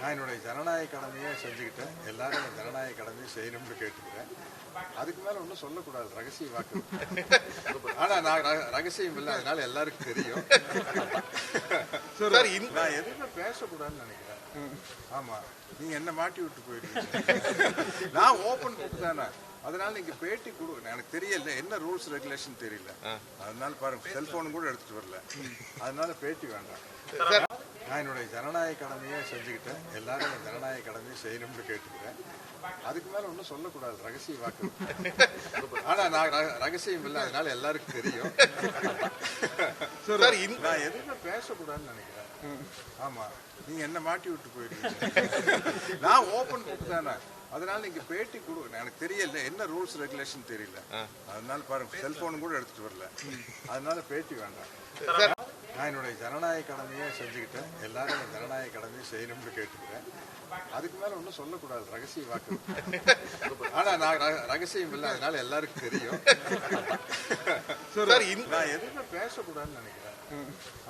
நான் என்னுடைய ஜனநாயக கடமையை செஞ்சுக்கிட்டேன். எல்லாரும் இந்த ஜனநாயக கடமையை செய்யணும்னு கேட்டுக்கிறேன். அதுக்கு மேல ஒன்றும் சொல்லக்கூடாது, ரகசிய வாக்கு. ஆனா நான் ரகசியம் இல்லை, அதனால எல்லாருக்கும் தெரியும். நான் எதுவுமே பேசக்கூடாதுன்னு நினைக்கிறேன். ஆமா, நீங்க என்ன மாட்டி விட்டு போயிருக்கீங்க. நான் ஓபன் புக் தானே, அதனால நீங்க பேட்டி கொடு. எனக்கு தெரியல என்ன ரூல்ஸ் ரெகுலேஷன் தெரியல, அதனால பாருங்க செல்போன் கூட எடுத்துட்டு வரல, அதனால பேட்டி வேண்டாம். நான் என்னுடைய ஜனநாயக கடமையை செஞ்சுக்கிட்டேன். எல்லாரும் இந்த ஜனநாயக கடமையை செய்யணும்னு கேட்டுக்கிறேன். அதுக்கு மேல ஒன்றும் சொல்லக்கூடாது, ரகசிய வாக்கு. ஆனா நான் ரகசியம் இல்லை, அதனால எல்லாருக்கும் தெரியும். நான் எதுவுமே பேசக்கூடாதுன்னு நினைக்கிறேன். ஆமா, நீங்க என்ன மாட்டி விட்டு போயிருக்கீங்க. நான் ஓபன் புக் தானே, அதனால நீங்க பேட்டி கொடு. எனக்கு தெரியல என்ன ரூல்ஸ் ரெகுலேஷன் தெரியல, அதனால பாருங்க செல்போன் கூட எடுத்துட்டு வரல, அதனால பேட்டி வேண்டாம். நான் என்னுடைய ஜனநாயக கடமையை செஞ்சுக்கிட்டேன். எல்லாரும் இந்த ஜனநாயக கடமையை செய்யணும்னு கேட்டுக்கிறேன். அதுக்கு மேல ஒன்றும் சொல்லக்கூடாது, ரகசிய வாக்கு. ஆனா நான் ரகசியம் இல்லை, அதனால எல்லாருக்கும் தெரியும். நான் எதுவுமே பேசக்கூடாதுன்னு நினைக்கிறேன்.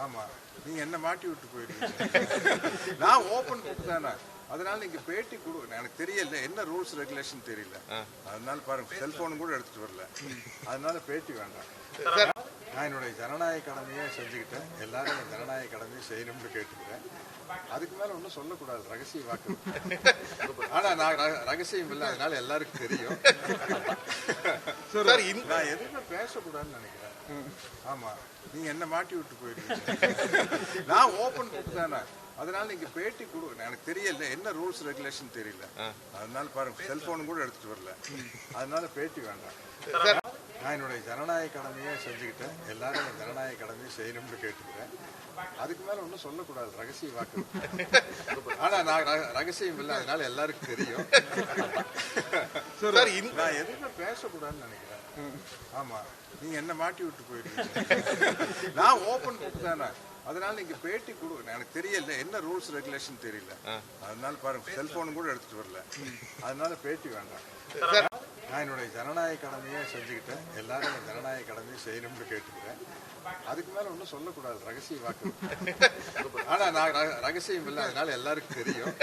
ஆமா, நீங்க என்ன மாட்டி விட்டு போயிருக்கீங்க. நான் ஓபன் புக் தானே, அதனால நீங்க பேட்டி கொடு. எனக்கு தெரியல என்ன ரூல்ஸ் ரெகுலேஷன் தெரியல, அதனால பாருங்க செல்போன் கூட எடுத்துட்டு வரல, அதனால பேட்டி வேண்டாம். நான் என்னுடைய ஜனநாயக கடமையை செஞ்சுக்கிட்டேன். எல்லாரும் இந்த ஜனநாயக கடமையை செய்யணும்னு கேட்டுக்கிறேன். அதுக்கு மேல ஒன்றும் சொல்லக்கூடாது, ரகசிய வாக்கு. ஆனா நான் ரகசியம் இல்லை, அதனால எல்லாருக்கும் தெரியும். நான் எதுவுமே பேசக்கூடாதுன்னு நினைக்கிறேன். ஆமா, நீங்க என்ன மாட்டி விட்டு போயிருக்கீங்க. நான் ஓபன் புக் தானே, அதனால நீங்க பேட்டி கொடு. எனக்கு தெரியல என்ன ரூல்ஸ் ரெகுலேஷன் தெரியல, அதனால பாருங்க செல்போன் கூட எடுத்துட்டு வரல, அதனால பேட்டி வேண்டாம். நான் என்னுடைய ஜனநாயக கடமையை செஞ்சுக்கிட்டேன். எல்லாரும் இந்த ஜனநாயக கடமையை செய்யணும்னு கேட்டுக்கிறேன். அதுக்கு மேல ஒன்றும் சொல்லக்கூடாது, ரகசிய வாக்கு. ஆனா நான் ரகசியம் இல்லை, அதனால எல்லாருக்கும் தெரியும். நான் எதுவுமே பேசக்கூடாதுன்னு நினைக்கிறேன். ஆமா, நீங்க என்ன மாட்டி விட்டு போயிருக்கீங்க. நான் ஓபன் புக் தானே, அதனால நீங்க பேட்டி கொடு. எனக்கு தெரியல என்ன ரூல்ஸ் ரெகுலேஷன் தெரியல, அதனால பாருங்க செல்போன் கூட எடுத்துட்டு வரல, அதனால பேட்டி வேண்டாம். நான் என்னுடைய ஜனநாயக கடமையை செஞ்சுக்கிட்டேன். எல்லாரும் இந்த ஜனநாயக கடமையை செய்யணும்னு கேட்டுக்கிறேன். அதுக்கு மேல ஒன்றும் சொல்லக்கூடாது, ரகசிய வாக்கு. ஆனா நான் ரகசியம் இல்லை, அதனால எல்லாருக்கும் தெரியும்.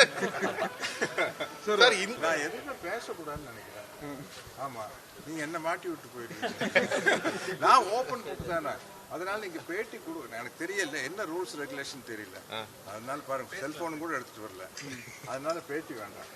நான் எதுவுமே பேசக்கூடாதுன்னு நினைக்கிறேன். ஆமா, நீங்க என்ன மாட்டி விட்டு போயிருக்கீங்க. நான் ஓபன் புக் தானே, அதனால நீங்க பேட்டி கொடு. எனக்கு தெரியல என்ன ரூல்ஸ் ரெகுலேஷன் தெரியல, அதனால பாருங்க செல்போன் கூட எடுத்துட்டு வரல, அதனால பேட்டி வேண்டாம்.